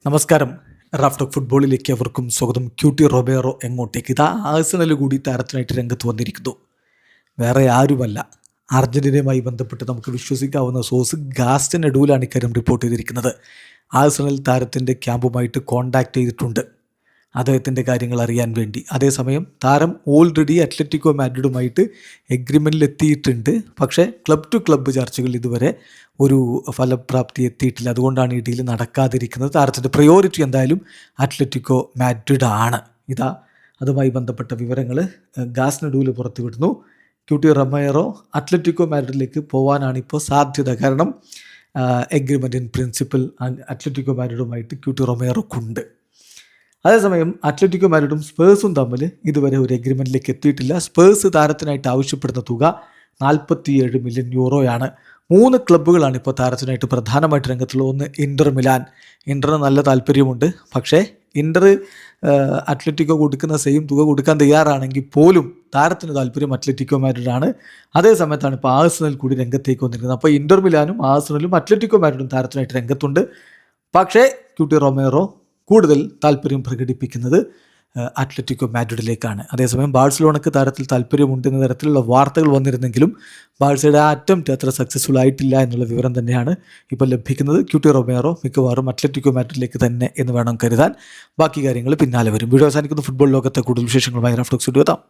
നമസ്കാരം. റാഫ്റ്റോക്ക് ഫുട്ബോളിലേക്ക് അവർക്കും സ്വാഗതം. ക്യൂട്ടി റൊബേറോ എങ്ങോട്ടേക്ക്? ഇതാ ആഴ്സണൽ കൂടി താരത്തിനായിട്ട് രംഗത്ത് വന്നിരിക്കുന്നു. വേറെ ആരുമല്ല, അർജന്റീനയുമായി ബന്ധപ്പെട്ട് നമുക്ക് വിശ്വസിക്കാവുന്ന സോഴ്സ് ഗാസ്റ്റൻ എഡൂലാണ് ഇക്കാര്യം റിപ്പോർട്ട് ചെയ്തിരിക്കുന്നത്. ആഴ്സണൽ താരത്തിൻ്റെ ക്യാമ്പുമായിട്ട് കോൺടാക്റ്റ് ചെയ്തിട്ടുണ്ട് അദ്ദേഹത്തിൻ്റെ കാര്യങ്ങൾ അറിയാൻ വേണ്ടി. അതേസമയം താരം ഓൾറെഡി അത്ലറ്റിക്കോ മാഡ്രിഡുമായിട്ട് എഗ്രിമെൻറ്റിൽ എത്തിയിട്ടുണ്ട്. പക്ഷേ ക്ലബ് ടു ക്ലബ്ബ് ചർച്ചകൾ ഇതുവരെ ഒരു ഫലപ്രാപ്തി എത്തിയിട്ടില്ല. അതുകൊണ്ടാണ് ഈ ഡീൽ നടക്കാതിരിക്കുന്നത്. താരത്തിൻ്റെ പ്രയോറിറ്റി എന്തായാലും അത്ലറ്റിക്കോ മാഡ്രിഡ് ആണ്. ഇതാ അതുമായി ബന്ധപ്പെട്ട വിവരങ്ങൾ ഗാസ്നഡൂല് പുറത്തുവിടുന്നു. ക്യൂട്ടി റൊമേറോ അത്ലറ്റിക്കോ മാഡ്രിഡിലേക്ക് പോകാനാണ് ഇപ്പോൾ സാധ്യത. കാരണം എഗ്രിമെൻറ്റ് ഇൻ പ്രിൻസിപ്പൽ അത്ലറ്റിക്കോ മാഡ്രിഡുമായിട്ട് ക്യൂട്ടി റൊമേറോക്കുണ്ട്. അതേസമയം അത്ലറ്റിക്കോ മാഡ്രിഡും സ്പേഴ്സും തമ്മിൽ ഇതുവരെ ഒരു എഗ്രിമെൻറ്റിലേക്ക് എത്തിയിട്ടില്ല. സ്പേഴ്സ് താരത്തിനായിട്ട് ആവശ്യപ്പെടുന്ന തുക 47 മില്യൺ യൂറോയാണ്. 3 ക്ലബ്ബുകളാണ് ഇപ്പോൾ താരത്തിനായിട്ട് പ്രധാനമായിട്ട് രംഗത്തുള്ളത്. ഒന്ന് ഇൻ്റർ മിലാൻ. ഇൻ്ററിന് നല്ല താല്പര്യമുണ്ട്. പക്ഷേ ഇൻ്റർ അത്ലറ്റിക്കോ കൊടുക്കുന്ന സെയിം തുക കൊടുക്കാൻ തയ്യാറാണെങ്കിൽ പോലും താരത്തിന് താല്പര്യം അത്ലറ്റിക്കോ മാഡ്രിഡാണ്. അതേ സമയത്താണ് ഇപ്പോൾ ആഴ്സണൽ കൂടി രംഗത്തേക്ക് വന്നിരിക്കുന്നത്. അപ്പോൾ ഇൻ്റർ മിലാനും ആഴ്സണലും അത്ലറ്റിക്കോ മാഡ്രിഡും താരത്തിനായിട്ട് രംഗത്തുണ്ട്. പക്ഷേ ക്യൂട്ടി റൊമേറോ കൂടുതൽ താല്പര്യം പ്രകടിപ്പിക്കുന്നത് അത്ലറ്റിക്കോ മാഡ്രിഡിലേക്കാണ്. അതേസമയം ബാഴ്സലോണയ്ക്ക് താരത്തിൽ താല്പര്യമുണ്ടെന്ന തരത്തിലുള്ള വാർത്തകൾ വന്നിരുന്നെങ്കിലും ബാഴ്സയുടെ ആ അറ്റംപ്റ്റ് അത്ര സക്സസ്ഫുൾ ആയിട്ടില്ല എന്നുള്ള വിവരം തന്നെയാണ് ഇപ്പോൾ ലഭിക്കുന്നത്. ക്യൂട്ടി റൊമേറോ മിക്കവാറും അത്ലറ്റിക്കോ മാഡ്രിഡിലേക്ക് തന്നെ എന്ന് വേണം കരുതാൻ. ബാക്കി കാര്യങ്ങൾ പിന്നാലെ വരും. വീഡിയോ അവസാനിക്കുന്ന ഫുട്ബോൾ ലോകത്തെ കൂടുതൽ വിശേഷങ്ങളുമായി റാഫ്റ്റോക്ക് സ്റ്റുഡിയോ എത്താം.